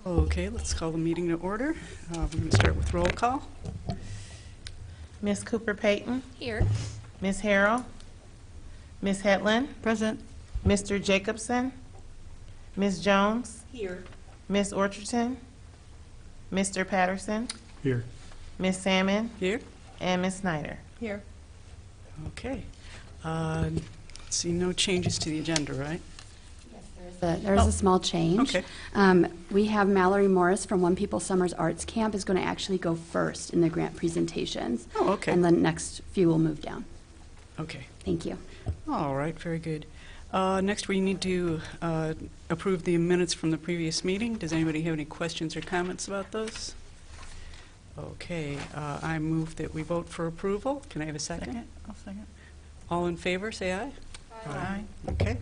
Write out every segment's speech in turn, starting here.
Okay, let's call the meeting to order. We're going to start with roll call. Ms. Cooper Payton, Here. Ms. Harrell, Ms. Hetland, Present. Mr. Jacobson, Ms. Jones, Here. Ms. Orcherton, Mr. Patterson, Here. Ms. Salmon, Here. and Ms. Snyder. Here. Okay. Let's see, no changes to the agenda, right? There's a small change. Okay. We have Mallory Morris from One People Summers Arts Camp is going to actually go first in the grant presentations. Oh, okay. And the next few will move down. Okay. Thank you. All right, very good. Next, we need to approve the minutes from the previous meeting. Does anybody have any questions or comments about those? Okay, I move that we vote for approval. Can I have a second? I'll second. All in favor, say aye. Aye. Okay.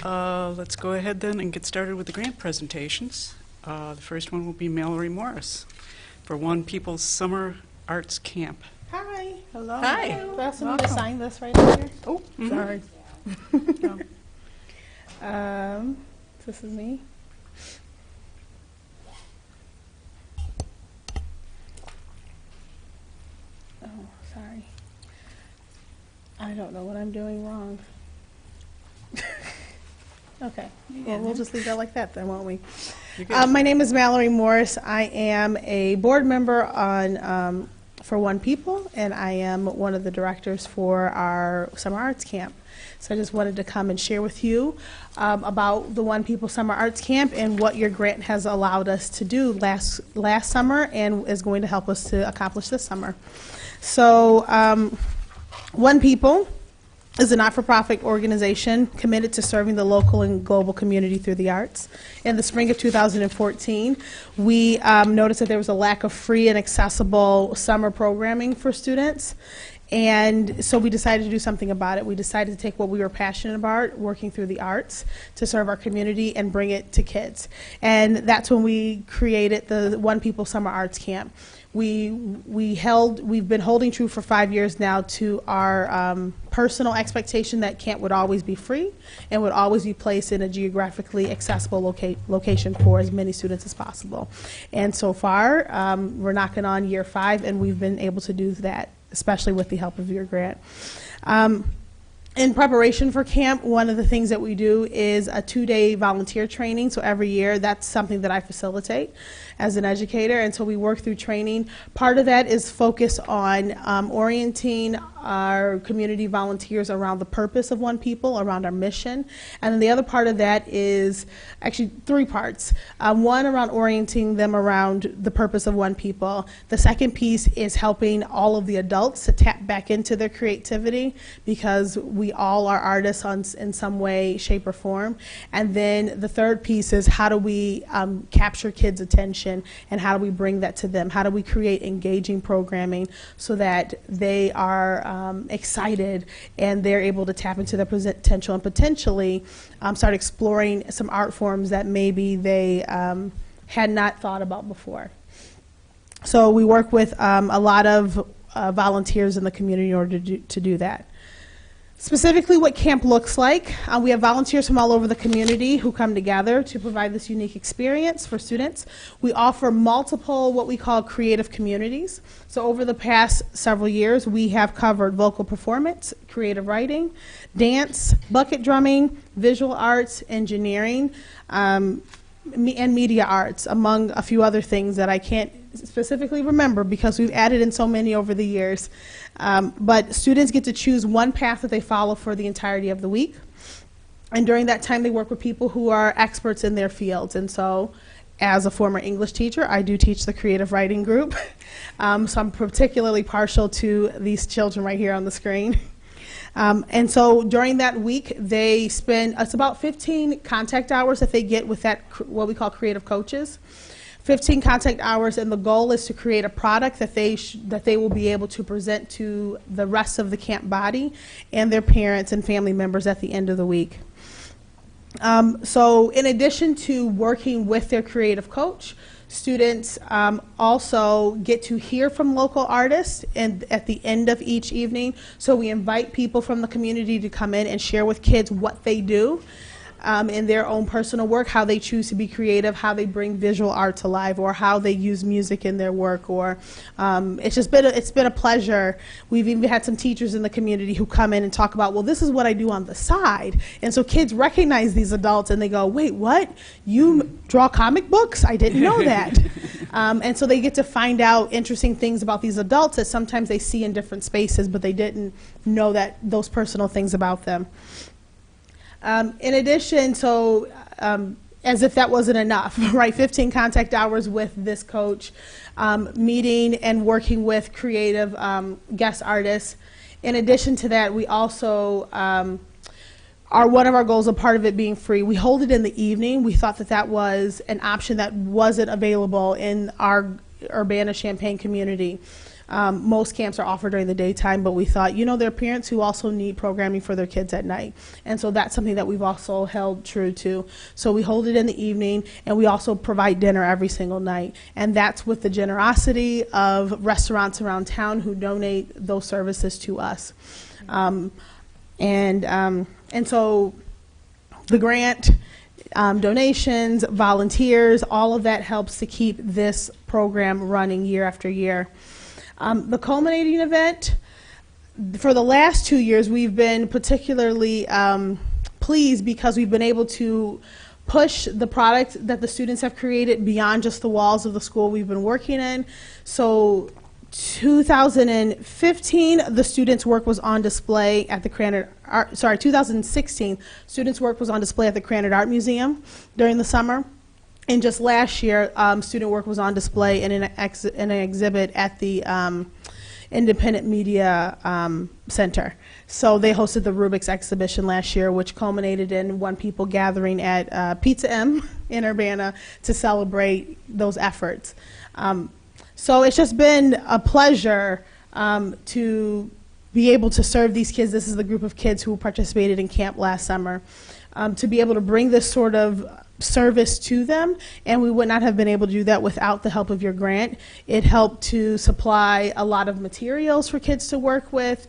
Let's go ahead then and get started with the grant presentations. The first one will be Mallory Morris for One People's Summer Arts Camp. Hi. Hello. Hi. Do I also need to sign this right here? Oh, Sorry. This is me. Oh, sorry. I don't know what I'm doing wrong. Okay. Well, we'll just leave that like that then, won't we? You're good. My name is Mallory Morris. I am a board member on for One People, and I am one of the directors for our summer arts camp. So I just wanted to come and share with you about the One People Summer Arts Camp and what your grant has allowed us to do last summer and is going to help us to accomplish this summer. So One People is a not-for-profit organization committed to serving the local and global community through the arts. In the spring of 2014, we noticed that there was a lack of free and accessible summer programming for students. And so we decided to do something about it. We decided to take what we were passionate about, working through the arts, to serve our community and bring it to kids. And that's when we created the One People Summer Arts Camp. We've been holding true for 5 years now to our personal expectation that camp would always be free and would always be placed in a geographically accessible location for as many students as possible. And so far, we're knocking on year 5, and we've been able to do that, especially with the help of your grant. In preparation for camp, one of the things that we do is a 2-day volunteer training. So every year, that's something that I facilitate as an educator, and so we work through training. Part of that is focus on orienting our community volunteers around the purpose of One People, around our mission, and then the other part of that is actually 3 parts. One, around orienting them around the purpose of One People. The second piece is helping all of the adults to tap back into their creativity, because we all are artists in some way, shape, or form. And then the third piece is how do we capture kids' attention, and how do we bring that to them? How do we create engaging programming so that they are excited and they're able to tap into their potential and potentially start exploring some art forms that maybe they had not thought about before. So we work with a lot of volunteers in the community in order to do that. Specifically what camp looks like, we have volunteers from all over the community who come together to provide this unique experience for students. We offer multiple what we call creative communities. So over the past several years, we have covered vocal performance, creative writing, dance, bucket drumming, visual arts, engineering, and media arts, among a few other things that I can't specifically remember because we've added in so many over the years. But students get to choose one path that they follow for the entirety of the week. And during that time, they work with people who are experts in their fields. And so, as a former English teacher, I do teach the creative writing group. So I'm particularly partial to these children right here on the screen. And so during that week, they spend, it's about 15 contact hours that they get with that, what we call creative coaches. 15 contact hours, and the goal is to create a product that they will be able to present to the rest of the camp body and their parents and family members at the end of the week. So in addition to working with their creative coach, students also get to hear from local artists at the end of each evening. So we invite people from the community to come in and share with kids what they do. in their own personal work, how they choose to be creative, how they bring visual art to life, or how they use music in their work. Or it's been a pleasure. We've even had some teachers in the community who come in and talk about, well, this is what I do on the side. And so kids recognize these adults and they go, wait, what? You draw comic books? I didn't know that. And so they get to find out interesting things about these adults that sometimes they see in different spaces, but they didn't know that those personal things about them. In addition, so as if that wasn't enough, right, 15 contact hours with this coach, meeting and working with creative guest artists. In addition to that, we also one of our goals, a part of it being free. We hold it in the evening. We thought that that was an option that wasn't available in our Urbana-Champaign community. Most camps are offered during the daytime, but we thought, there are parents who also need programming for their kids at night. And so that's something that we've also held true to. So we hold it in the evening, and we also provide dinner every single night. And that's with the generosity of restaurants around town who donate those services to us. And so the grant, donations, volunteers, all of that helps to keep this program running year after year. The culminating event, for the last 2 years, we've been particularly pleased because we've been able to push the product that the students have created beyond just the walls of the school we've been working in. So 2015, the students' work was on display at the Krannert Art, 2016, students' work was on display at the Krannert Art Museum during the summer. And just last year, student work was on display in an exhibit at the Independent Media Center. So they hosted the Rubik's exhibition last year, which culminated in One People gathering at Pizza M in Urbana to celebrate those efforts. So it's just been a pleasure to be able to serve these kids. This is the group of kids who participated in camp last summer. To be able to bring this sort of service to them, and we would not have been able to do that without the help of your grant. It helped to supply a lot of materials for kids to work with.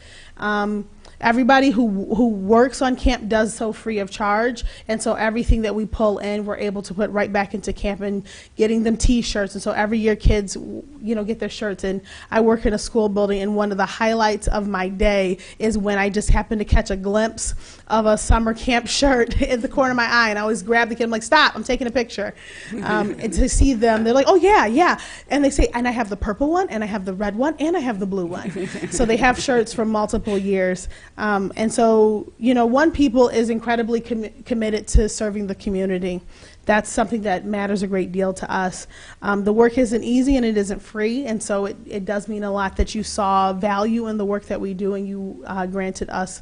Everybody who works on camp does so free of charge, and so everything that we pull in, we're able to put right back into camp and getting them T-shirts. And so every year kids, get their shirts. And I work in a school building, and one of the highlights of my day is when I just happen to catch a glimpse of a summer camp shirt in the corner of my eye, and I always grab the kid. I'm like, stop! I'm taking a picture. And to see them, they're like, oh yeah, yeah. And they say, and I have the purple one, and I have the red one, and I have the blue one. So they have shirts for multiple years. And so, One People is incredibly committed to serving the community. That's something that matters a great deal to us. The work isn't easy and it isn't free, and so it does mean a lot that you saw value in the work that we do and you granted us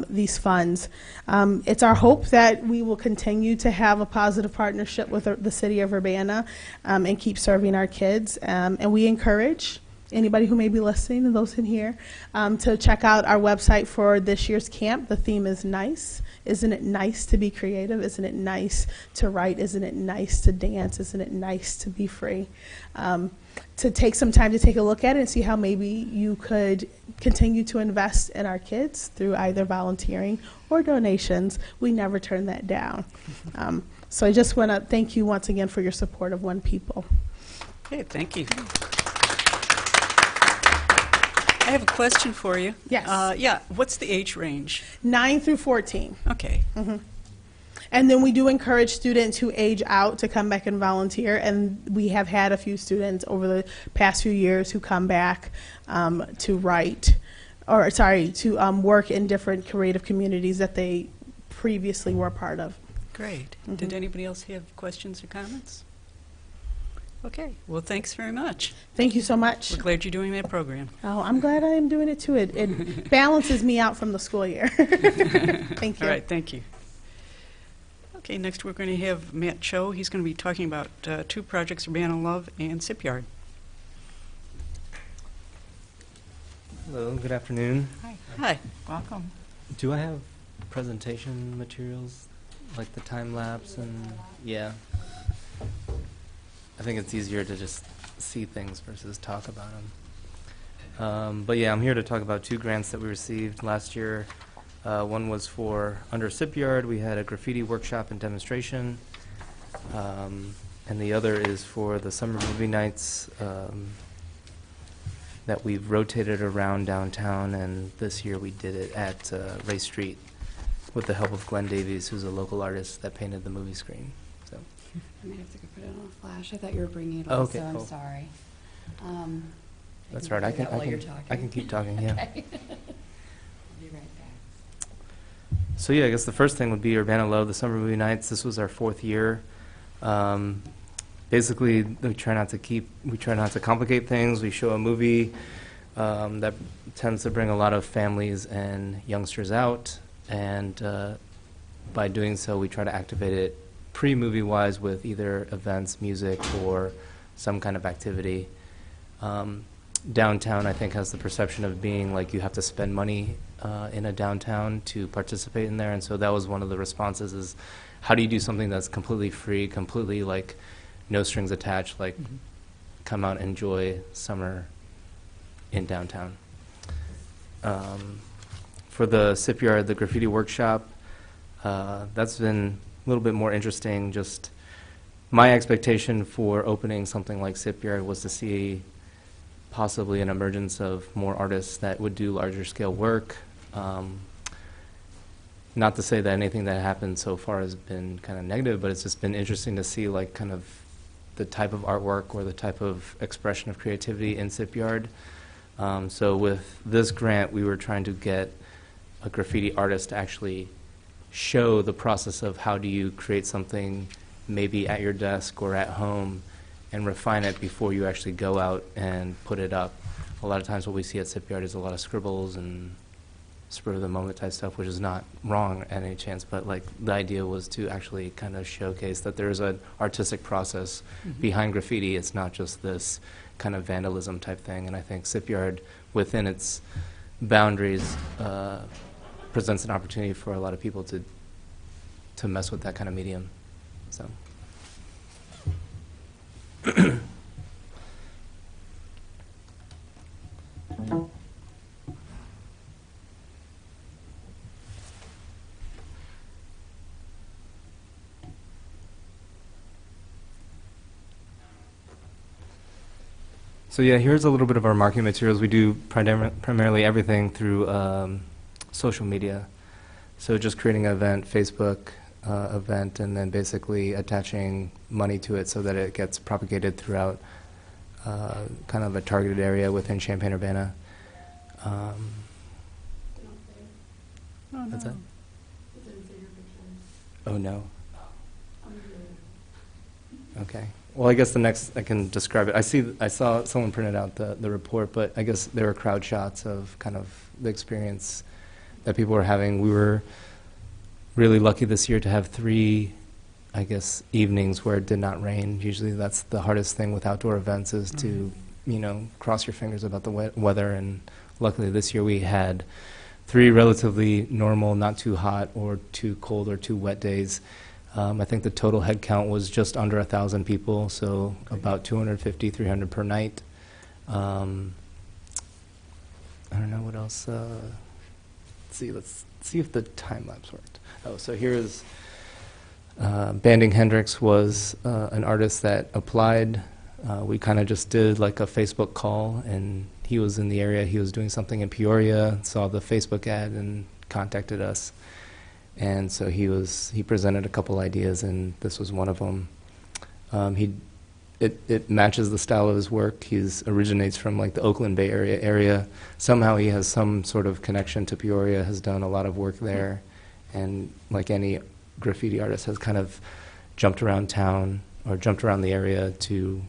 these funds. It's our hope that we will continue to have a positive partnership with the city of Urbana and keep serving our kids. And we encourage anybody who may be listening and those in here to check out our website for this year's camp. The theme is nice. Isn't it nice to be creative? Isn't it nice to write? Isn't it nice to dance? Isn't it nice to be free? To take some time to take a look at it and see how maybe you could continue to invest in our kids through either volunteering or donations. We never turn that down. So I just want to thank you once again for your support of One People. Okay, thank you. I have a question for you. Yes. Yeah, what's the age range? 9 through 14. Okay. And then we do encourage students who age out to come back and volunteer, and we have had a few students over the past few years who come back to work in different creative communities that they previously were part of. Great. Did anybody else have questions or comments? Okay. Well, thanks very much. Thank you so much. We're glad you're doing that program. Oh, I'm glad I am doing it too. It balances me out from the school year. Thank you. All right, thank you. Okay, next we're going to have Matt Cho. He's going to be talking about two projects, Urbana Love and Sip Yard. Hello, good afternoon. Hi. Hi. Welcome. Do I have presentation materials, like the time lapse and, yeah. I think it's easier to just see things versus talk about them. But yeah, I'm here to talk about two grants that we received last year. One was for under Shipyard, we had a graffiti workshop and demonstration. And the other is for the summer movie nights that we've rotated around downtown, and this year we did it at Ray Street with the help of Glenn Davies, who's a local artist that painted the movie screen. So, I might have to go put it on a flash. I thought you were bringing it Oh, up, okay, so I'm cool. sorry. that's can right. I do can, that I while you're can, I talking. can keep talking. Yeah. Okay. I'll be right back. So yeah, I guess the first thing would be Urbana Low, the summer movie nights. This was our 4th year. Basically, we try not to complicate things. We show a movie that tends to bring a lot of families and youngsters out, and by doing so, we try to activate it pre-movie wise with either events, music, or some kind of activity. Downtown, I think, has the perception of being like you have to spend money in a downtown to participate in there, and so that was one of the responses is, how do you do something that's completely free, completely like no strings attached, like come out and enjoy summer in downtown. For the Shipyard, the graffiti workshop, that's been a little bit more interesting. Just my expectation for opening something like Shipyard was to see possibly an emergence of more artists that would do larger scale work. Not to say that anything that happened so far has been kind of negative, but it's just been interesting to see like kind of the type of artwork or the type of expression of creativity in Shipyard. So with this grant, we were trying to get a graffiti artist to actually show the process of how do you create something maybe at your desk or at home and refine it before you actually go out and put it up. A lot of times what we see at Shipyard is a lot of scribbles and spur of the moment type stuff, which is not wrong at any chance, but like the idea was to actually kind of showcase that there is an artistic process behind graffiti. It's not just this kind of vandalism type thing, and I think Shipyard within its boundaries presents an opportunity for a lot of people to mess with that kind of medium. So. So yeah, here's a little bit of our marketing materials. We do primarily everything through social media. So just creating an event, Facebook event, and then basically attaching money to it so that it gets propagated throughout kind of a targeted area within Champaign-Urbana. What's that? Oh, no. Okay. Well, I guess the next I can describe it. I saw someone printed out the report, but I guess there were crowd shots of kind of the experience that people were having. We were really lucky this year to have 3, I guess, evenings where it did not rain. Usually that's the hardest thing with outdoor events is to, you know, cross your fingers about the weather. And luckily this year we had 3 relatively normal, not too hot or too cold or too wet days. I think the total head count was just under 1,000 people, so about 250, 300 per night. I don't know what else. Let's see if the time lapse worked. Oh, so here's Banding Hendrix was an artist that applied. We kind of just did like a Facebook call, and he was in the area. He was doing something in Peoria, saw the Facebook ad, and contacted us. And so he presented a couple ideas, and this was one of them. It matches the style of his work. He originates from like the Oakland Bay area. Somehow he has some sort of connection to Peoria, has done a lot of work there, and like any graffiti artist has kind of jumped around town or jumped around the area to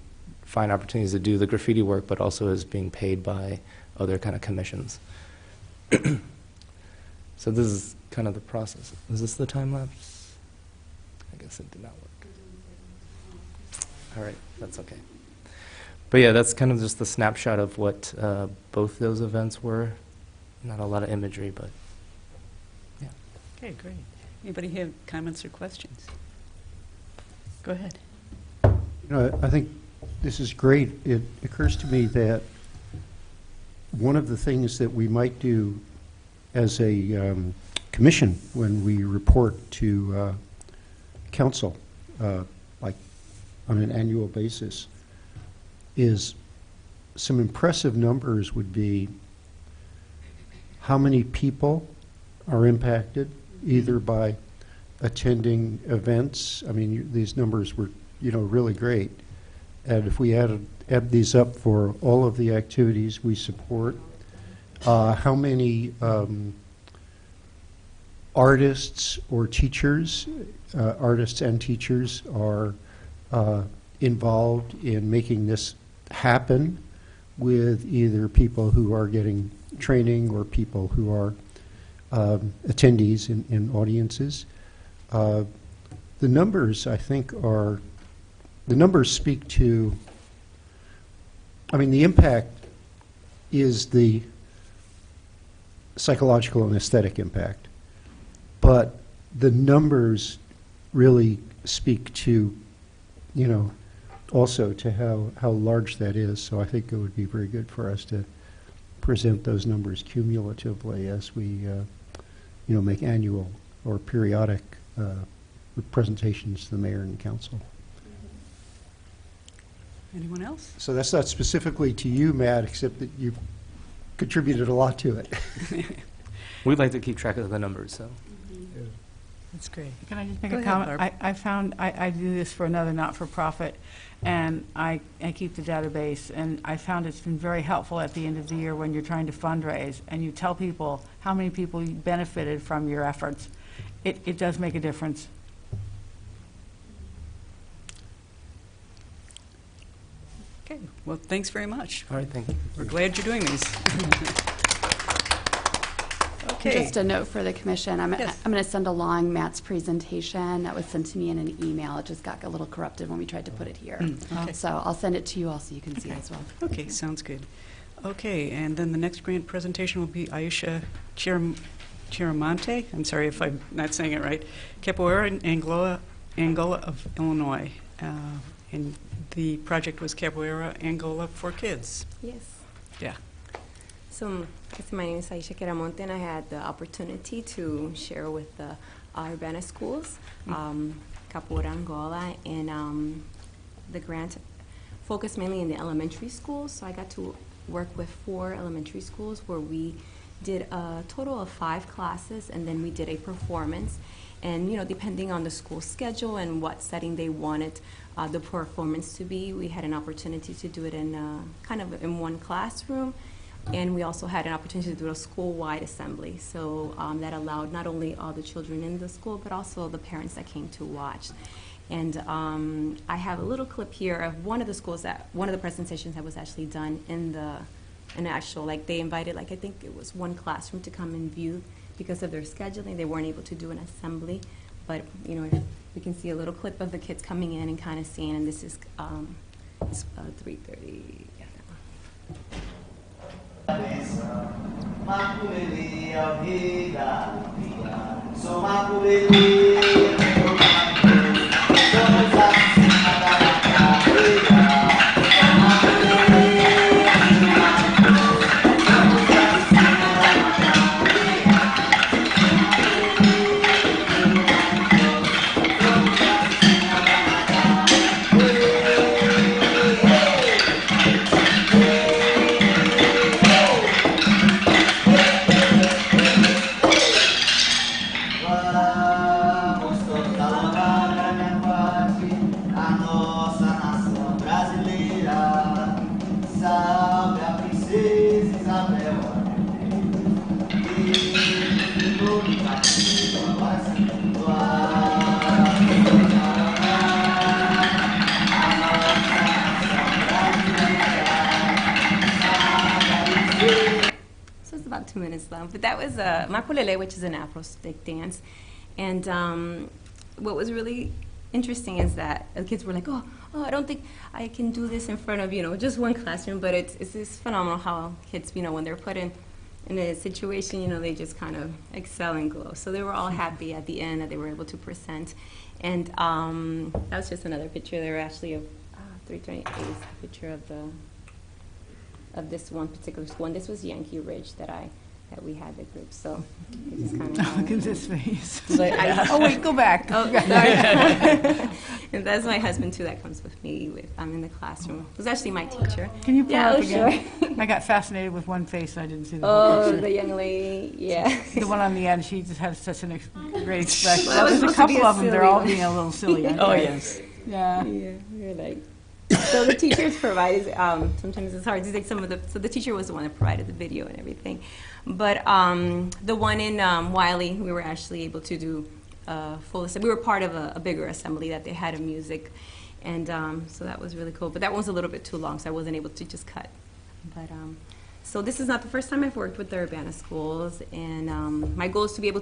find opportunities to do the graffiti work, but also is being paid by other kind of commissions. So this is kind of the process. Is this the time lapse? I guess it did not work. All right, that's okay. But yeah, that's kind of just the snapshot of what both those events were. Not a lot of imagery, but yeah. Okay, great. Anybody have comments or questions? Go ahead. You know, I think this is great. It occurs to me that one of the things that we might do as a commission when we report to council, like on an annual basis, is some impressive numbers would be how many people are impacted either by attending events. I mean, these numbers were, really great. And if we add these up for all of the activities we support, how many artists or teachers, artists and teachers are involved in making this happen with either people who are getting training or people who are attendees in audiences. The numbers, I think, the numbers speak to, the impact is the psychological and aesthetic impact, but the numbers really speak to, also to how large that is. So I think it would be very good for us to present those numbers cumulatively as we, make annual or periodic presentations to the mayor and council. Anyone else? So that's not specifically to you, Matt, except that you've contributed a lot to it. We'd like to keep track of the numbers, so. That's great. Can I just make Go a ahead, comment? Barb. I found, I do this for another not-for-profit, and I keep the database, and I found it's been very helpful at the end of the year when you're trying to fundraise, and you tell people how many people benefited from your efforts. It does make a difference. Okay, well, thanks very much. All right, thank you. We're glad you're doing these. Okay. Just a note for the commission, I'm Yes. going to send along Matt's presentation that was sent to me in an email. It just got a little corrupted when we tried to put it here. Okay. So I'll send it to you all so you can see it as well. Okay, sounds good. Okay, and then the next grant presentation will be Aisha Chiramonte. I'm sorry if I'm not saying it right. Capoeira in Angola of Illinois. And the project was Capoeira Angola for Kids. Yes. Yeah. So, my name is Aisha Keramonte, and I had the opportunity to share with the Urbana schools, Capoeira Angola, and the grant focused mainly in the elementary schools. So I got to work with 4 elementary schools where we did a total of 5 classes, and then we did a performance. And, depending on the school schedule and what setting they wanted the performance to be, we had an opportunity to do it in kind of in one classroom. And we also had an opportunity to do a school-wide assembly. So that allowed not only all the children in the school, but also the parents that came to watch. And I have a little clip here of one of the presentations that was actually done in actual, like they invited, like I think it was one classroom to come and view because of their scheduling. They weren't able to do an assembly. But, we can see a little clip of the kids coming in and kind of seeing, and this is 3:30. Yeah, that one. Maculele ao vida, sou maculele, somos acima da carreira. So it's about 2 minutes long. But that was Maculele, which is an Afro-stick dance. And what was really interesting is that the kids were like, oh, I don't think I can do this in front of, just one classroom. But it's phenomenal how kids, when they're put in a situation, they just kind of excel and glow. So they were all happy at the end that they were able to present. And that was just another picture. There were actually of 328 is a picture of this one particular school. And this was Yankee Ridge that I that we had the group. So it just kind of. Look at this face. But I, Oh, wait, go back. Oh, sorry. And that's my husband too. That comes with me. I'm in the classroom. It was actually my teacher. Can you pull Yeah, up oh, again? sure. I got fascinated with one face, and I didn't see the whole Oh, picture. the young lady. Yeah. The one on the end, she just had such an great expression. Well, that was There's a supposed to be couple a of them, they're silly all one. being a little silly. aren't Oh, they? yes. Yeah. Yeah, we were like. So the teachers provided. Sometimes it's hard to take some of the. So the teacher was the one that provided the video and everything, but the one in Wiley, we were actually able to do full assembly. We were part of a bigger assembly that they had of music, and so that was really cool. But that one was a little bit too long, so I wasn't able to just cut. But so this is not the first time I've worked with the Urbana schools, and my goal is to be able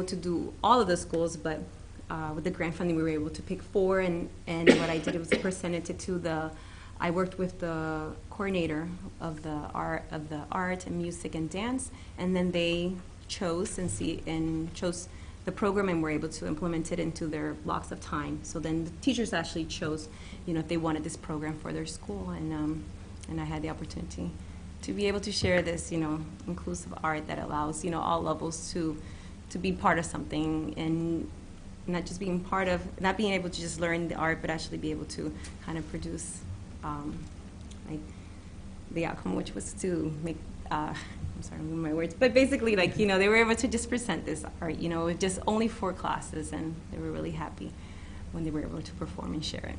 to do all of the schools, but. With the grant funding, we were able to pick 4, and what I did was presented it to I worked with the coordinator of the art and music and dance, and then they chose chose the program and were able to implement it into their blocks of time. So then the teachers actually chose, if they wanted this program for their school, and I had the opportunity to be able to share this, inclusive art that allows, all levels to be part of something, and not just being not being able to just learn the art, but actually be able to kind of produce like the outcome, which was to make, I'm sorry, I'm moving my words, but basically they were able to just present this art, with just only 4 classes, and they were really happy when they were able to perform and share it.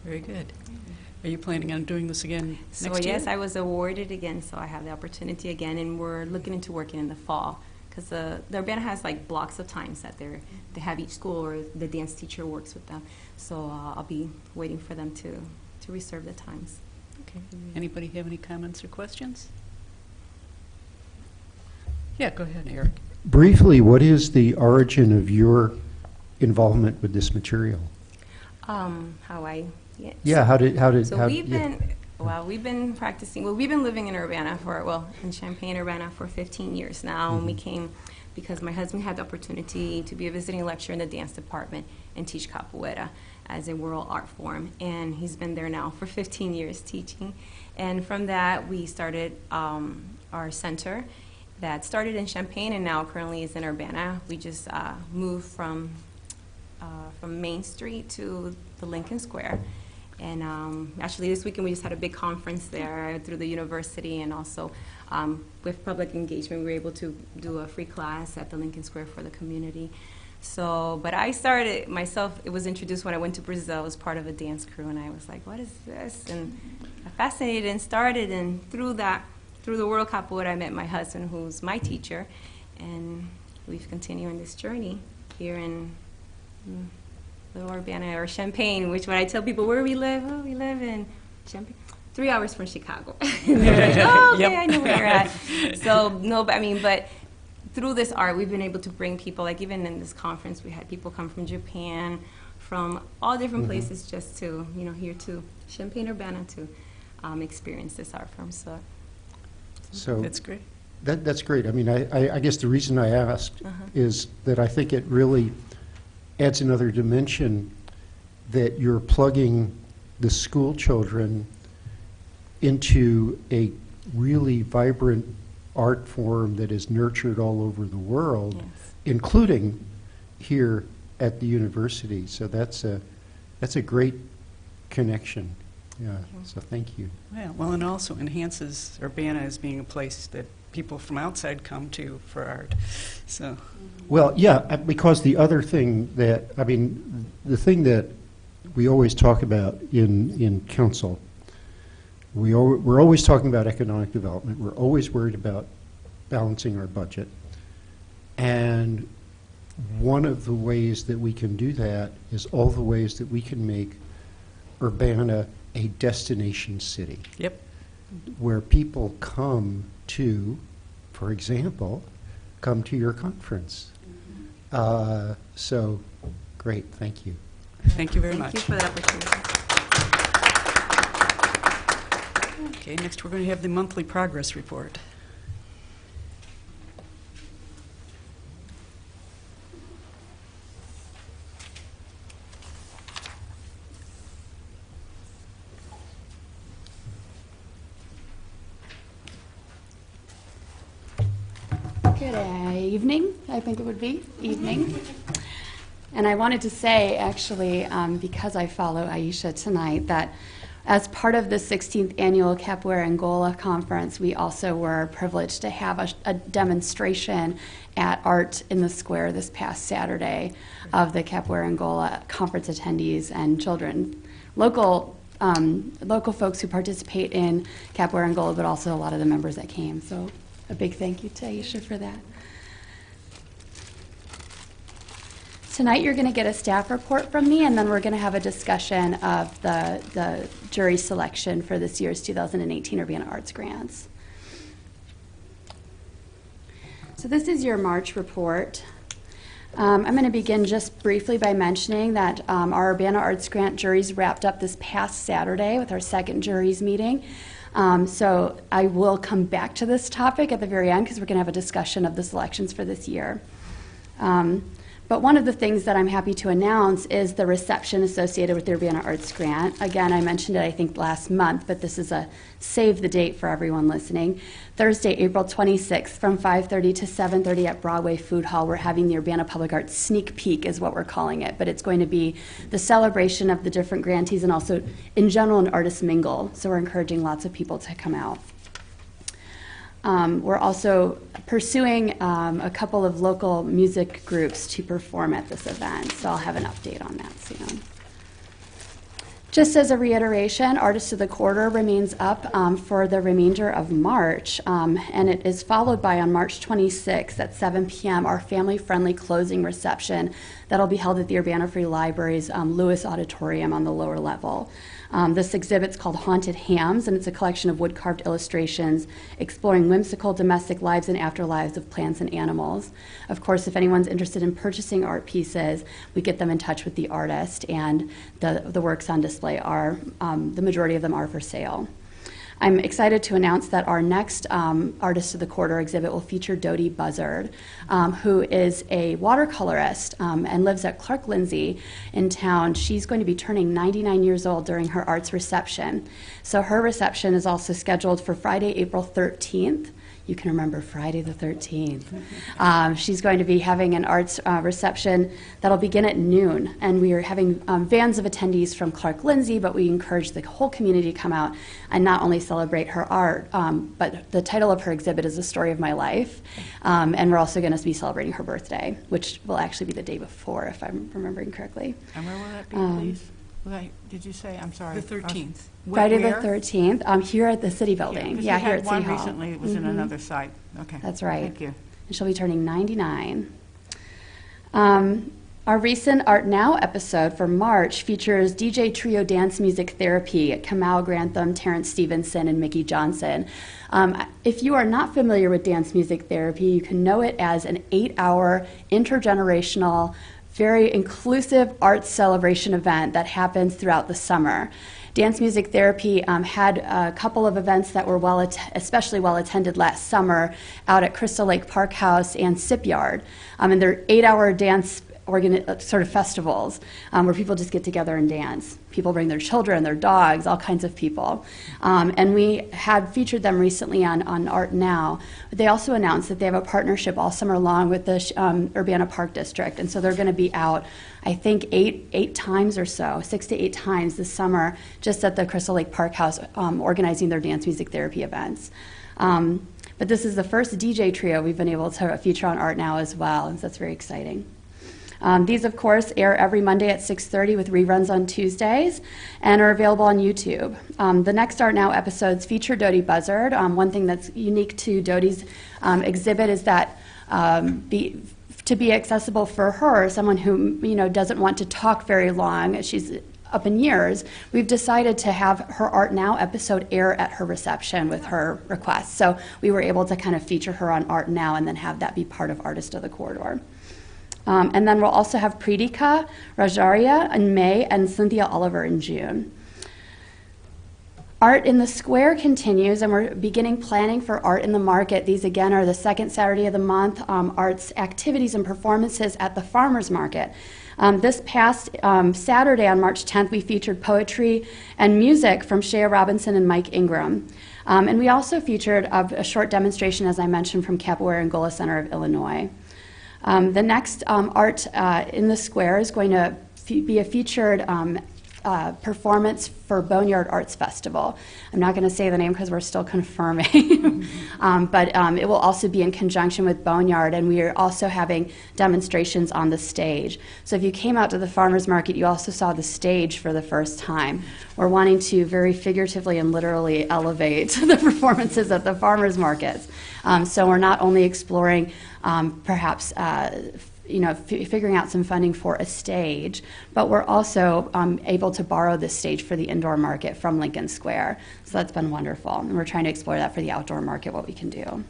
Very good. Are you planning on doing this again So next year? yes, I was awarded again, so I have the opportunity again, and we're looking into working in the fall. Because the Urbana has blocks of times that they have each school, or the dance teacher works with them. So I'll be waiting for them to reserve the times. Okay. Anybody have any comments or questions? Yeah, go ahead, Eric. Briefly, what is the origin of your involvement with this material? Yeah, How did? So we've been practicing. Well, we've been living in Urbana in Champaign, Urbana for 15 years now, and we came because my husband had the opportunity to be a visiting lecturer in the dance department and teach capoeira as a world art form, and he's been there now for 15 years teaching. And from that, we started our center that started in Champaign and now currently is in Urbana. We just moved from Main Street to the Lincoln Square. And actually this weekend we just had a big conference there through the university, and also with public engagement we were able to do a free class at the Lincoln Square for the community. So, but I started myself, it was introduced when I went to Brazil as part of a dance crew, and I was like, what is this? And I fascinated and started, and through the World Capoeira I met my husband, who's my teacher, and we've continued on this journey here in the Urbana or Champaign, which when I tell people where we live, we live in Champaign, 3 hours from Chicago. They're like, oh, okay, Yep. I know where you're at. So no, but through this art, we've been able to bring people, even in this conference, we had people come from Japan, from all different places, just to here to Champaign, Urbana to experience this art form. So That's great. that's great. I mean, I guess the reason I asked is that I think it really adds another dimension that you're plugging the school children into a really vibrant art form that is nurtured all over the world, Yes. including here at the university. So that's a great connection. Yeah. So thank you. Well, and also enhances Urbana as being a place that people from outside come to for art. So, Well, yeah, because the other thing that, the thing that we always talk about in council, we're always talking about economic development. We're always worried about balancing our budget. And one of the ways that we can do that is all the ways that we can make Urbana a destination city yep. where people come to, for example, come to your conference. So, great, thank you. Thank you very much. Thank you for the opportunity. Okay, next we're going to have the monthly progress report. Good evening, I think it would be, evening. And I wanted to say, actually, because I follow Aisha tonight, that as part of the 16th Annual Capoeira Angola Conference, we also were privileged to have a demonstration at Art in the Square this past Saturday of the Capoeira Angola conference attendees and children. Local folks who participate in Capoeira Angola, but also a lot of the members that came. So a big thank you to Aisha for that. Tonight you're going to get a staff report from me, and then we're going to have a discussion of the jury selection for this year's 2018 Urbana Arts Grants. So this is your March report. I'm going to begin just briefly by mentioning that our Urbana Arts Grant juries wrapped up this past Saturday with our second juries meeting. So I will come back to this topic at the very end because we're going to have a discussion of the selections for this year. But one of the things that I'm happy to announce is the reception associated with the Urbana Arts Grant. Again, I mentioned it, I think, last month, but this is a save the date for everyone listening. Thursday, April 26th, from 5:30 to 7:30 at Broadway Food Hall, we're having the Urbana Public Arts Sneak Peek, is what we're calling it. But it's going to be the celebration of the different grantees and also, in general, an artist mingle. So we're encouraging lots of people to come out. We're also pursuing a couple of local music groups to perform at this event, so I'll have an update on that soon. Just as a reiteration, Artist of the Quarter remains up for the remainder of March, and it is followed by, on March 26th at 7 p.m., our family-friendly closing reception that'll be held at the Urbana Free Library's Lewis Auditorium on the lower level. This exhibit's called Haunted Hams, and it's a collection of wood-carved illustrations exploring whimsical domestic lives and afterlives of plants and animals. Of course, if anyone's interested in purchasing art pieces, we get them in touch with the artist, and the works on display are, the majority of them are for sale. I'm excited to announce that our next Artist of the Quarter exhibit will feature Dodie Buzzard, who is a watercolorist and lives at Clark Lindsay in town. She's going to be turning 99 years old during her arts reception. So her reception is also scheduled for Friday, April 13th. You can remember Friday the 13th. She's going to be having an arts reception that'll begin at noon, and we are having vans of attendees from Clark Lindsay, but we encourage the whole community to come out and not only celebrate her art, but the title of her exhibit is The Story of My Life, and we're also going to be celebrating her birthday, which will actually be the day before, if I'm remembering correctly. And where will that be, please? Did you say? I'm sorry. The 13th. Where? Friday the 13th, here at the City Building. Yeah, Here at City one Hall. recently. It was in another site. Okay. That's right. Thank you. And she'll be turning 99. Our recent Art Now episode for March features DJ Trio Dance Music Therapy, Kamau Grantham, Terrence Stevenson, and Mickey Johnson. If you are not familiar with Dance Music Therapy, you can know it as an 8-hour intergenerational, very inclusive arts celebration event that happens throughout the summer. Dance Music Therapy had a couple of events that were especially well attended last summer out at Crystal Lake Park House and Sip Yard. And they're 8-hour dance sort of festivals where people just get together and dance. People bring their children, their dogs, all kinds of people. And we had featured them recently on Art Now. But they also announced that they have a partnership all summer long with the Urbana Park District. And so they're going to be out, I think, 8 times or so, 6 to 8 times this summer, just at the Crystal Lake Park House, organizing their dance music therapy events. But this is the first DJ trio we've been able to feature on Art Now as well, and so that's very exciting. These, of course, air every Monday at 6:30 with reruns on Tuesdays and are available on YouTube. The next Art Now episodes feature Dodie Buzzard. One thing that's unique to Dodie's exhibit is that to be accessible for her, someone who doesn't want to talk very long, she's up in years, we've decided to have her Art Now episode air at her reception with her request. So we were able to kind of feature her on Art Now and then have that be part of Artist of the Corridor. And then we'll also have Pridika Rajaria in May and Cynthia Oliver in June. Art in the Square continues, and we're beginning planning for Art in the Market. These, again, are the second Saturday of the month, arts activities and performances at the Farmers Market. This past Saturday on March 10th, we featured poetry and music from Shea Robinson and Mike Ingram. And we also featured a short demonstration, as I mentioned, from Capoeira Angola Center of Illinois. The next Art in the Square is going to be a featured performance for Boneyard Arts Festival. I'm not going to say the name because we're still confirming, but it will also be in conjunction with Boneyard, and we are also having demonstrations on the stage. So if you came out to the farmers market, you also saw the stage for the first time. We're wanting to very figuratively and literally elevate the performances at the farmers markets. So we're not only exploring perhaps figuring out some funding for a stage, but we're also able to borrow this stage for the indoor market from Lincoln Square. So that's been wonderful. And we're trying to explore that for the outdoor market, what we can do.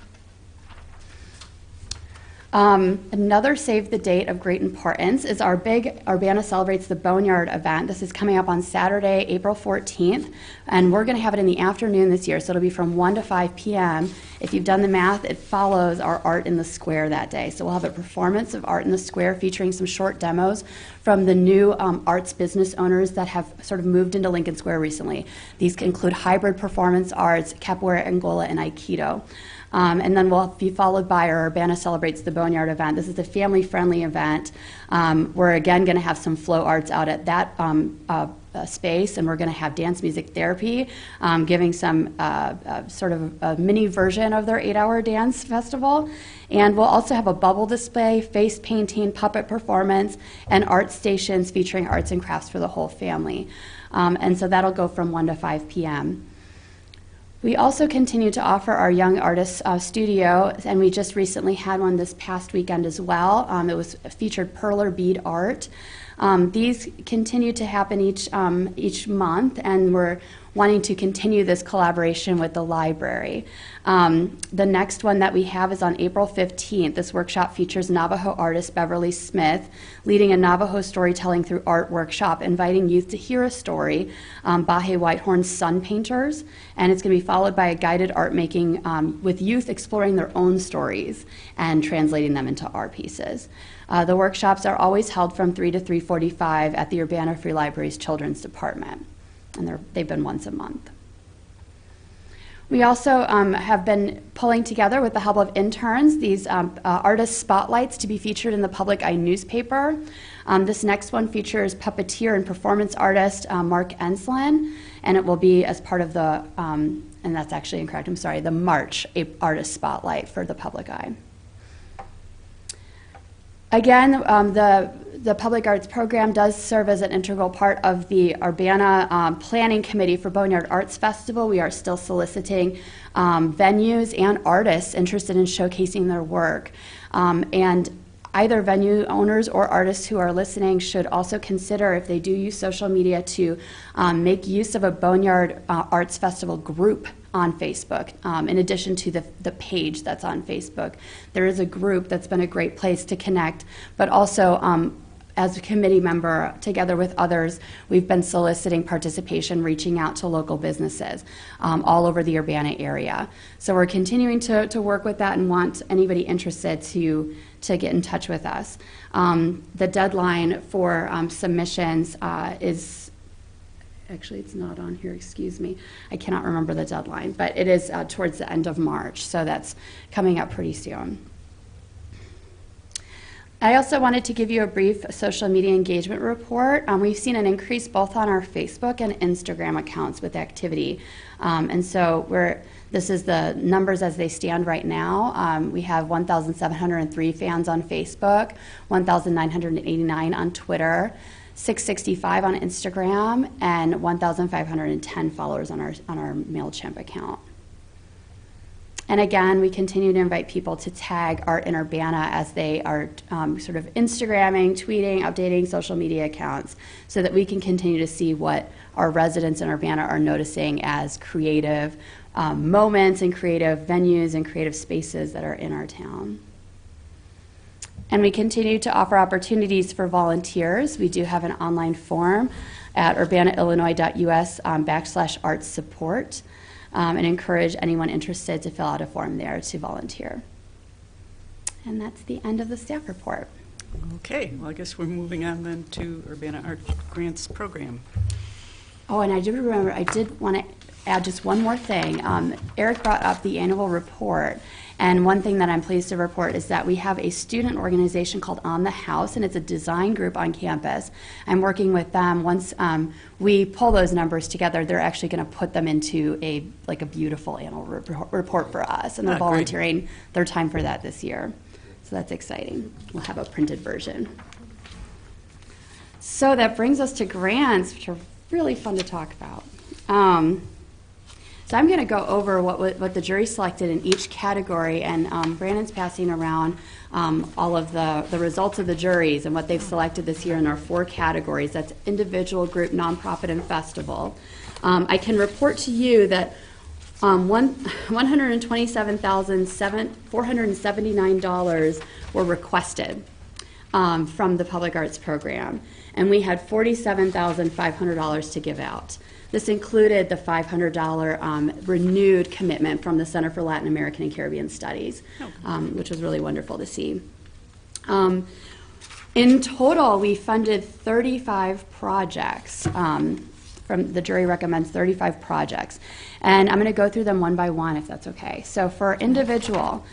Another save the date of great importance is our big Urbana Celebrates the Boneyard event. This is coming up on Saturday, April 14th, and we're going to have it in the afternoon this year, so it'll be from 1 to 5 p.m. If you've done the math, it follows our Art in the Square that day. So we'll have a performance of Art in the Square featuring some short demos from the new arts business owners that have sort of moved into Lincoln Square recently. These include hybrid performance arts, Capoeira Angola, and Aikido. And then we'll be followed by our Urbana Celebrates the Boneyard event. This is a family-friendly event. We're again going to have some flow arts out at that space, and we're going to have dance music therapy, giving some sort of a mini version of their 8-hour dance festival. And we'll also have a bubble display, face painting, puppet performance, and art stations featuring arts and crafts for the whole family. And so that'll go from 1 to 5 p.m. We also continue to offer our Young Artists Studio, and we just recently had one this past weekend as well. It was featured perler bead art. These continue to happen each month, and we're wanting to continue this collaboration with the library. The next one that we have is on April 15th. This workshop features Navajo artist Beverly Smith leading a Navajo storytelling through art workshop, inviting youth to hear a story, Bahe Whitehorn's Sun Painters, and it's going to be followed by a guided art making with youth exploring their own stories and translating them into art pieces. The workshops are always held from 3 to 3:45 at the Urbana Free Library's Children's Department, and they've been once a month. We also have been pulling together, with the help of interns, these artist spotlights to be featured in the Public Eye newspaper. This next one features puppeteer and performance artist Mark Enslin, and it will be as part of the, and that's actually incorrect, I'm sorry, the March Artist Spotlight for the Public Eye. Again, the Public Arts Program does serve as an integral part of the Urbana Planning Committee for Boneyard Arts Festival. We are still soliciting venues and artists interested in showcasing their work. And either venue owners or artists who are listening should also consider, if they do use social media, to make use of a Boneyard Arts Festival group on Facebook. In addition to the page that's on Facebook, there is a group that's been a great place to connect, but also as a committee member, together with others, we've been soliciting participation, reaching out to local businesses all over the Urbana area. So we're continuing to work with that and want anybody interested to get in touch with us. The deadline for submissions is, actually it's not on here, excuse me. I cannot remember the deadline, but it is towards the end of March, so that's coming up pretty soon. I also wanted to give you a brief social media engagement report. We've seen an increase both on our Facebook and Instagram accounts with activity. And so this is the numbers as they stand right now. We have 1,703 fans on Facebook, 1,989 on Twitter, 665 on Instagram, and 1,510 followers on our MailChimp account. And again, we continue to invite people to tag Art in Urbana as they are sort of Instagramming, tweeting, updating social media accounts, so that we can continue to see what our residents in Urbana are noticing as creative moments and creative venues and creative spaces that are in our town. And we continue to offer opportunities for volunteers. We do have an online form. at urbanaillinois.us/arts support, and encourage anyone interested to fill out a form there to volunteer. And that's the end of the staff report. Okay, well, I guess we're moving on then to Urbana Art Grants Program. Oh, and I do remember, I did want to add just one more thing. Eric brought up the annual report, and one thing that I'm pleased to report is that we have a student organization called On the House, and it's a design group on campus. I'm working with them. Once we pull those numbers together, they're actually going to put them into a beautiful annual report for us, and they're great. volunteering their time for that this year. So that's exciting. We'll have a printed version. So that brings us to grants, which are really fun to talk about. So I'm going to go over what the jury selected in each category, and Brandon's passing around all of the results of the juries and what they've selected this year in our 4 categories. That's individual, group, nonprofit, and festival. I can report to you that $127,479 were requested from the Public Arts Program, and we had $47,500 to give out. This included the $500 renewed commitment from the Center for Latin American and Caribbean Studies, which was really wonderful to see. In total, we funded 35 projects. From the jury recommends 35 projects. And I'm going to go through them one by one, if that's okay. So for individual,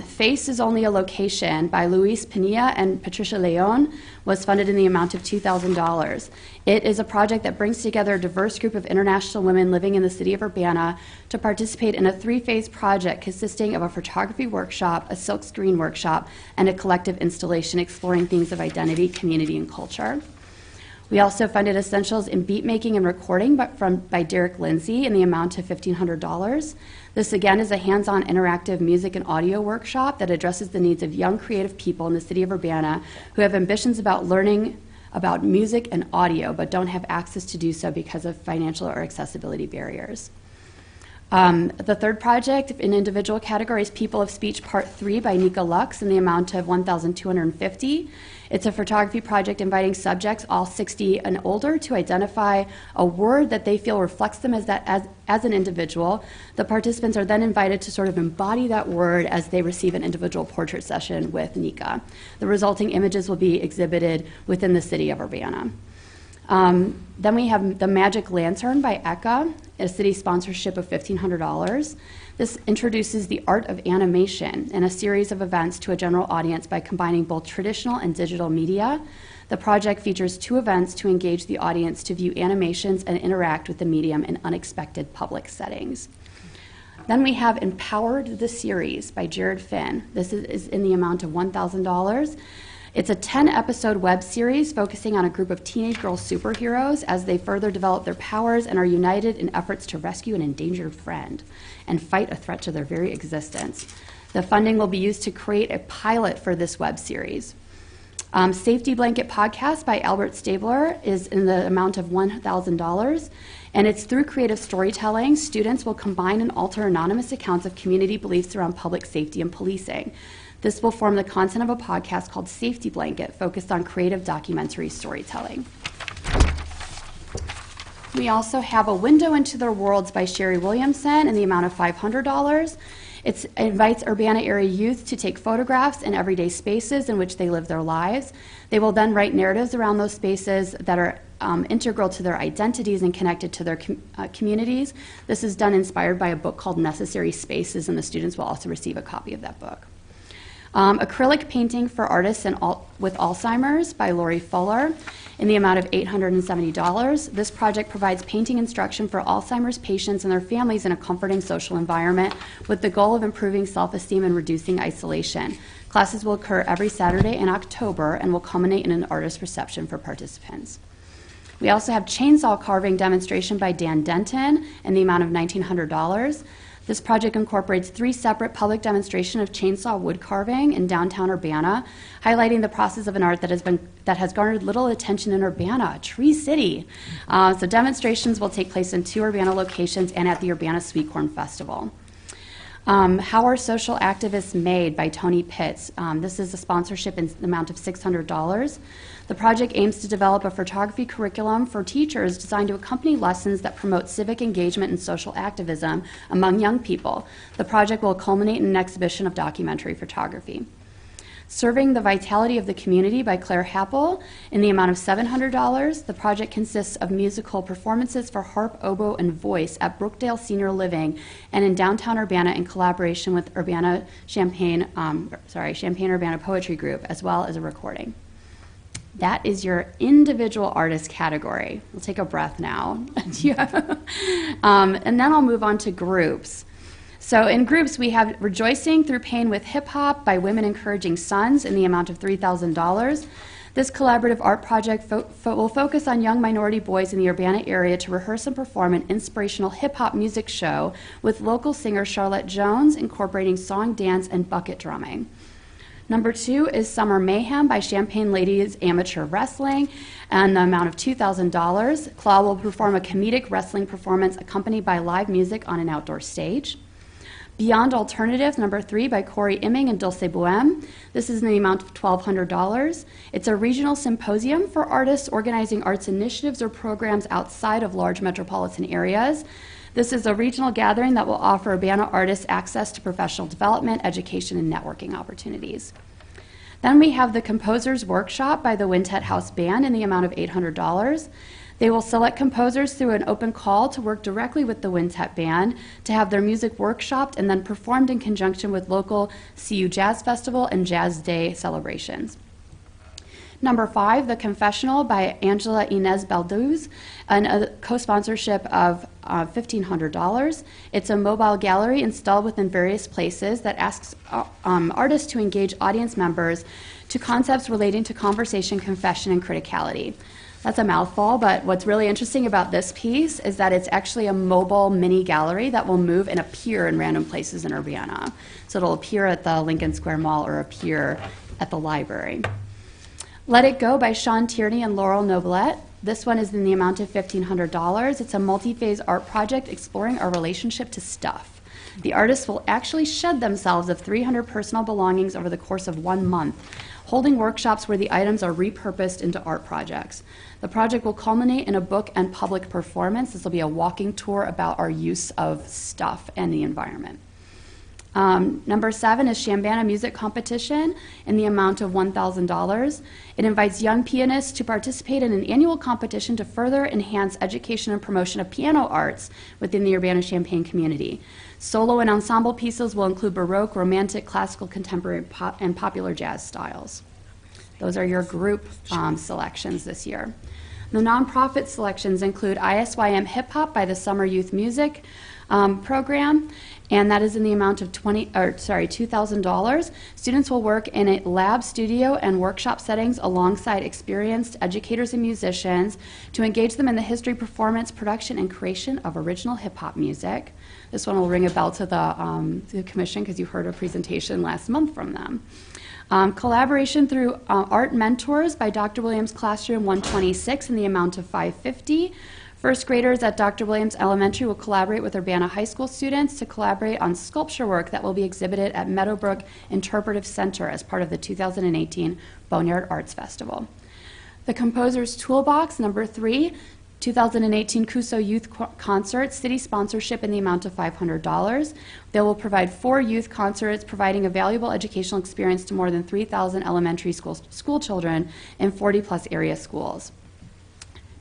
Face is Only a Location by Luis Pinilla and Patricia Leon was funded in the amount of $2,000. It is a project that brings together a diverse group of international women living in the city of Urbana to participate in a 3-phase project consisting of a photography workshop, a silkscreen workshop, and a collective installation exploring themes of identity, community, and culture. We also funded Essentials in Beat Making and Recording by Derek Lindsay in the amount of $1,500. This, again, is a hands-on interactive music and audio workshop that addresses the needs of young creative people in the city of Urbana who have ambitions about learning about music and audio but don't have access to do so because of financial or accessibility barriers. The third project in individual category is People of Speech Part 3 by Nika Lux in the amount of $1,250. It's a photography project inviting subjects, all 60 and older, to identify a word that they feel reflects them as an individual. The participants are then invited to sort of embody that word as they receive an individual portrait session with Nika. The resulting images will be exhibited within the city of Urbana. Then we have The Magic Lantern by Eka, a city sponsorship of $1,500. This introduces the art of animation in a series of events to a general audience by combining both traditional and digital media. The project features 2 events to engage the audience to view animations and interact with the medium in unexpected public settings. Then we have Empowered the Series by Jared Finn. This is in the amount of $1,000. It's a 10-episode web series focusing on a group of teenage girl superheroes as they further develop their powers and are united in efforts to rescue an endangered friend and fight a threat to their very existence. The funding will be used to create a pilot for this web series. Safety Blanket Podcast by Albert Stabler is in the amount of $1,000, and it's through creative storytelling. Students will combine and alter anonymous accounts of community beliefs around public safety and policing. This will form the content of a podcast called Safety Blanket, focused on creative documentary storytelling. We also have A Window into Their Worlds by Sherry Williamson in the amount of $500. It invites Urbana area youth to take photographs in everyday spaces in which they live their lives. They will then write narratives around those spaces that are integral to their identities and connected to their communities. This is done inspired by a book called Necessary Spaces, and the students will also receive a copy of that book. Acrylic Painting for Artists with Alzheimer's by Lori Fuller in the amount of $870. This project provides painting instruction for Alzheimer's patients and their families in a comforting social environment with the goal of improving self-esteem and reducing isolation. Classes will occur every Saturday in October and will culminate in an artist reception for participants. We also have Chainsaw Carving Demonstration by Dan Denton in the amount of $1,900. This project incorporates 3 separate public demonstrations of chainsaw wood carving in downtown Urbana, highlighting the process of an art that has garnered little attention in Urbana, Tree City. So demonstrations will take place in 2 Urbana locations and at the Urbana Sweet Corn Festival. How Are Social Activists Made by Tony Pitts. This is a sponsorship in the amount of $600. The project aims to develop a photography curriculum for teachers designed to accompany lessons that promote civic engagement and social activism among young people. The project will culminate in an exhibition of documentary photography. Serving the Vitality of the Community by Claire Happel in the amount of $700. The project consists of musical performances for harp, oboe, and voice at Brookdale Senior Living and in downtown Urbana in collaboration with Champaign Urbana Poetry Group, as well as a recording. That is your individual artist category. We'll take a breath now. And then I'll move on to groups. So in groups, we have Rejoicing Through Pain with Hip Hop by Women Encouraging Sons in the amount of $3,000. This collaborative art project will focus on young minority boys in the Urbana area to rehearse and perform an inspirational hip-hop music show with local singer Charlotte Jones, incorporating song, dance, and bucket drumming. Number 2 is Summer Mayhem by Champaign Ladies Amateur Wrestling, and the amount of $2,000. Claw will perform a comedic wrestling performance accompanied by live music on an outdoor stage. Beyond Alternative, number 3, by Corey Imming and Dulce Bohem. This is in the amount of $1,200. It's a regional symposium for artists organizing arts initiatives or programs outside of large metropolitan areas. This is a regional gathering that will offer Urbana artists access to professional development, education, and networking opportunities. Then we have the Composers Workshop by the Wintett House Band in the amount of $800. They will select composers through an open call to work directly with the Wintett Band to have their music workshopped and then performed in conjunction with local CU Jazz Festival and Jazz Day celebrations. Number 5, The Confessional by Angela Inez Balduz, and a co-sponsorship of $1,500. It's a mobile gallery installed within various places that asks artists to engage audience members to concepts relating to conversation, confession, and criticality. That's a mouthful, but what's really interesting about this piece is that it's actually a mobile mini gallery that will move and appear in random places in Urbana. So it'll appear at the Lincoln Square Mall or appear at the library. Let It Go by Sean Tierney and Laurel Noblette. This one is in the amount of $1,500. It's a multi-phase art project exploring our relationship to stuff. The artists will actually shed themselves of 300 personal belongings over the course of 1 month, holding workshops where the items are repurposed into art projects. The project will culminate in a book and public performance. This will be a walking tour about our use of stuff and the environment. Number 7 is Shambana Music Competition in the amount of $1,000. It invites young pianists to participate in an annual competition to further enhance education and promotion of piano arts within the Urbana-Champaign community. Solo and ensemble pieces will include Baroque, Romantic, Classical, Contemporary, and popular jazz styles. Those are your group selections this year. The nonprofit selections include ISYM Hip Hop by the Summer Youth Music Program, and that is in the amount of $2,000. Students will work in a lab, studio, and workshop settings alongside experienced educators and musicians to engage them in the history, performance, production, and creation of original hip-hop music. This one will ring a bell to the commission because you heard a presentation last month from them. Collaboration through Art Mentors by Dr. Williams Classroom 126 in the amount of $550. First graders at Dr. Williams Elementary will collaborate with Urbana High School students to collaborate on sculpture work that will be exhibited at Meadowbrook Interpretive Center as part of the 2018 Boneyard Arts Festival. The Composer's Toolbox, number 3, 2018 Cuso Youth Concert, city sponsorship in the amount of $500. They will provide 4 youth concerts, providing a valuable educational experience to more than 3,000 elementary school children in 40-plus area schools.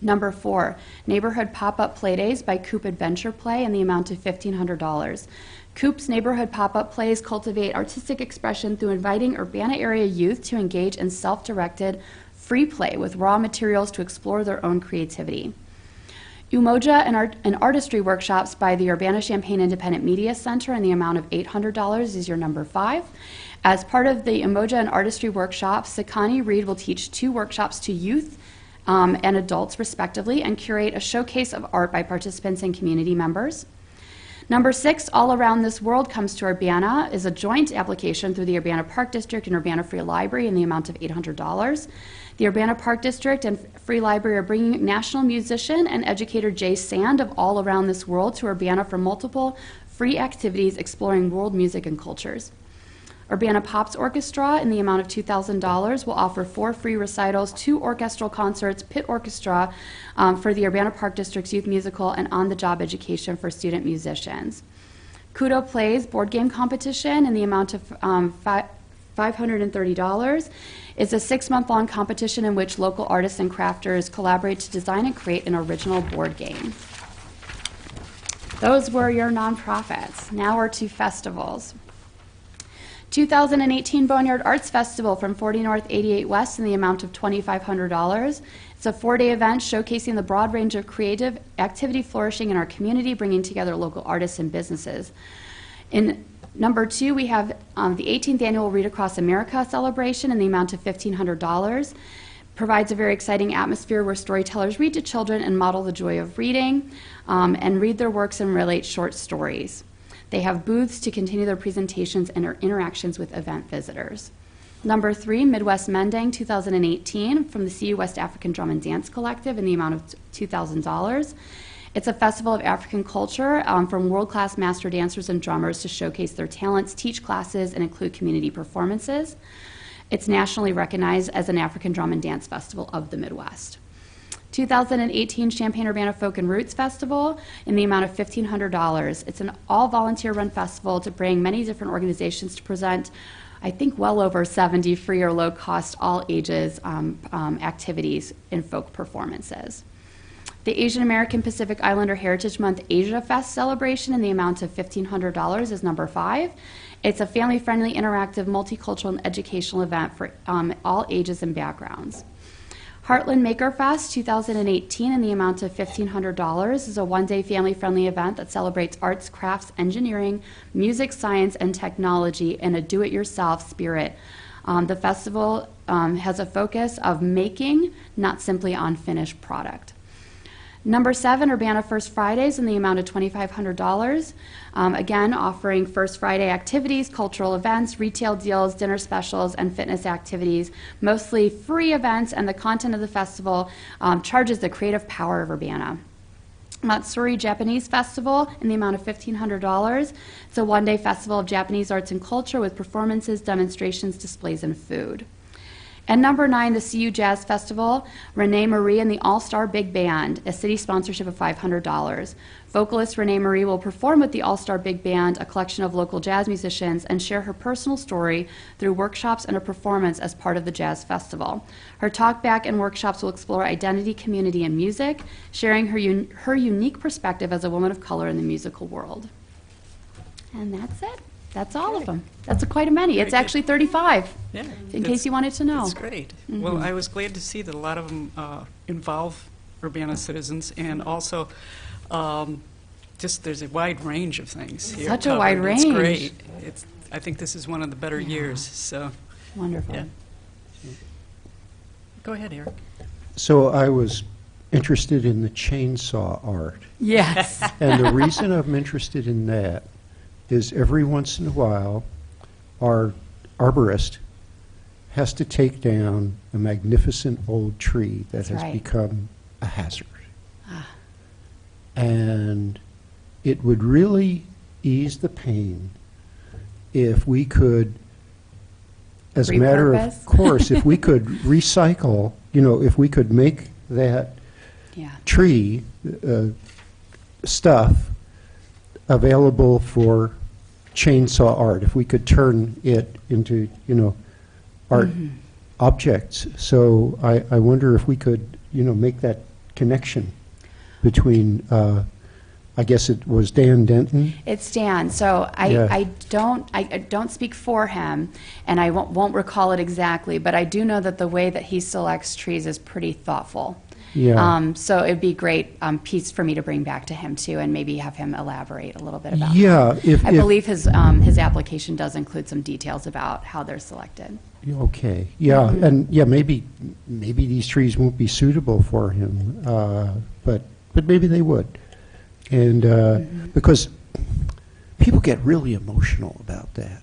Number 4, Neighborhood Pop-Up Playdays by Coop Adventure Play in the amount of $1,500. Coop's neighborhood pop-up plays cultivate artistic expression through inviting Urbana area youth to engage in self-directed free play with raw materials to explore their own creativity. Umoja and artistry workshops by the Urbana-Champaign Independent Media Center in the amount of $800 is your number 5. As part of the Umoja and artistry workshops, Sakani Reed will teach 2 workshops to youth and adults respectively and curate a showcase of art by participants and community members. Number 6, All Around This World Comes to Urbana, is a joint application through the Urbana Park District and Urbana Free Library in the amount of $800. The Urbana Park District and Free Library are bringing national musician and educator Jay Sand of All Around This World to Urbana for multiple free activities exploring world music and cultures. Urbana Pops Orchestra, in the amount of $2,000, will offer 4 free recitals, 2 orchestral concerts, pit orchestra for the Urbana Park District's youth musical, and on-the-job education for student musicians. Kudo Plays board game competition in the amount of $530 is a 6-month-long competition in which local artists and crafters collaborate to design and create an original board game. Those were your nonprofits. Now we're to festivals. 2018 Boneyard Arts Festival from 40 North 88 West in the amount of $2,500. It's a 4-day event showcasing the broad range of creative activity flourishing in our community, bringing together local artists and businesses. In number 2, we have the 18th annual Read Across America celebration in the amount of $1,500. Provides a very exciting atmosphere where storytellers read to children and model the joy of reading and read their works and relate short stories. They have booths to continue their presentations and interactions with event visitors. Number 3, Midwest Mendang 2018 from the CU West African Drum and Dance Collective in the amount of $2,000. It's a festival of African culture from world-class master dancers and drummers to showcase their talents, teach classes, and include community performances. It's nationally recognized as an African Drum and Dance Festival of the Midwest. 2018 Champaign-Urbana Folk and Roots Festival in the amount of $1,500. It's an all-volunteer run festival to bring many different organizations to present, I think, well over 70 free or low-cost, all-ages activities in folk performances. The Asian American Pacific Islander Heritage Month Asia Fest celebration in the amount of $1,500 is number 5. It's a family-friendly, interactive, multicultural, and educational event for all ages and backgrounds. Heartland Maker Fest 2018 in the amount of $1,500 is a 1-day family-friendly event that celebrates arts, crafts, engineering, music, science, and technology in a do-it-yourself spirit. The festival has a focus of making, not simply on finished product. Number 7, Urbana First Fridays in the amount of $2,500. Again, offering First Friday activities, cultural events, retail deals, dinner specials, and fitness activities, mostly free events, and the content of the festival charges the creative power of Urbana. Matsuri Japanese Festival in the amount of $1,500. It's a 1-day festival of Japanese arts and culture with performances, demonstrations, displays, and food. And number 9, the CU Jazz Festival, Renee Marie and the All-Star Big Band, a city sponsorship of $500. Vocalist Renee Marie will perform with the All-Star Big Band, a collection of local jazz musicians, and share her personal story through workshops and a performance as part of the Jazz Festival. Her talkback and workshops will explore identity, community, and music, sharing her unique perspective as a woman of color in the musical world. And that's it. That's all of them. That's quite a many. It's Very good. actually 35, Yeah. in case you wanted to know. That's great. Well, I was glad to see that a lot of them involve Urbana citizens, and also just there's a wide range of things here. Such a wide covered. It's range. great. I think this is one of the better years, so, Wonderful. yeah. Go ahead, Eric. So I was interested in the chainsaw art. Yes. And the reason I'm interested in that is every once in a while, our arborist has to take down a magnificent old tree that That's has right. become a hazard. Ah. And it would really ease the pain if we could, as a matter Repurpose? of course, if we could recycle, if we could make that Yeah. tree stuff available for chainsaw art, if we could turn it into, art objects. So I wonder if we could, make that connection between, I guess it was Dan Denton. It's Dan. So Yeah. I don't speak for him, and I won't recall it exactly, but I do know that the way that he selects trees is pretty thoughtful. Yeah. So it'd be great piece for me to bring back to him too, and maybe have him elaborate a little bit about. Yeah, if I believe his application does include some details about how they're selected. okay, yeah, and yeah, maybe these trees won't be suitable for him, but maybe they would, and because people get really emotional about that.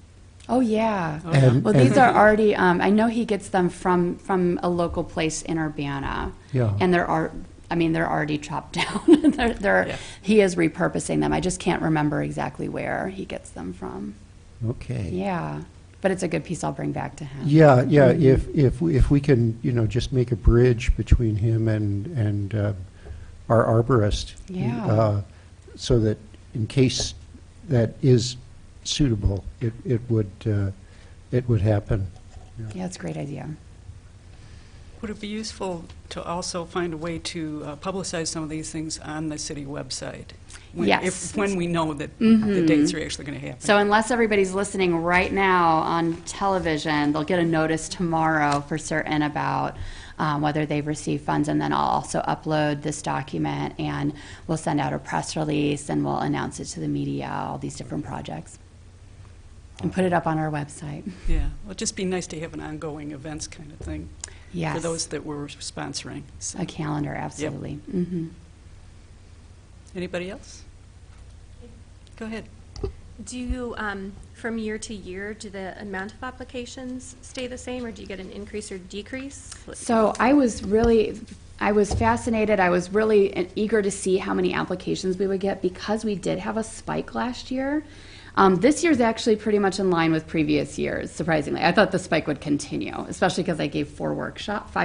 Oh yeah. And- Well, these and- are already. I know he gets them from a local place in Urbana. Yeah. And there are I mean, they're already chopped down. Yeah. He is repurposing them. I just can't remember exactly where he gets them from. Okay. Yeah, but it's a good piece I'll bring back to him. Yeah, yeah, if we can, just make a bridge between him and our arborist. Yeah. So that in case that is suitable, it would happen. Yeah, it's a great idea. Would it be useful to also find a way to publicize some of these things on the city website? Yes. When we know that the dates are actually going to happen. So unless everybody's listening right now on television, they'll get a notice tomorrow for certain about whether they've received funds, and then I'll also upload this document, and we'll send out a press release, and we'll announce it to the media, all these different projects, and put it up on our website. Yeah, well, it'd just be nice to have an ongoing events kind of thing Yes. for those that we're sponsoring. So. A calendar, absolutely. Mm-hmm. Anybody else? Go ahead. Do you, from year to year, do the amount of applications stay the same, or do you get an increase or decrease? So I was fascinated. I was really eager to see how many applications we would get because we did have a spike last year. This year's actually pretty much in line with previous years, surprisingly. I thought the spike would continue, especially because I gave 5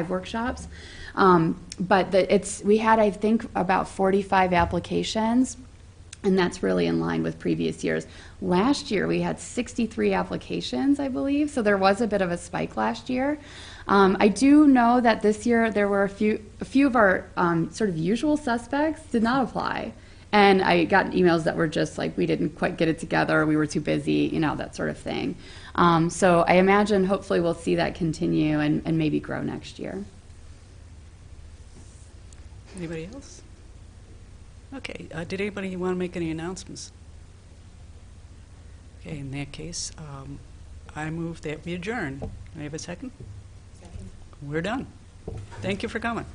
workshops. But we had, I think, about 45 applications, and that's really in line with previous years. Last year, we had 63 applications, I believe, so there was a bit of a spike last year. I do know that this year there were a few of our sort of usual suspects did not apply. And I got emails that were just like, we didn't quite get it together, we were too busy, that sort of thing. So I imagine hopefully we'll see that continue and maybe grow next year. Anybody else? Okay, did anybody want to make any announcements? Okay, in that case, I move that we adjourn. May I have a second? Second. We're done. Thank you for coming.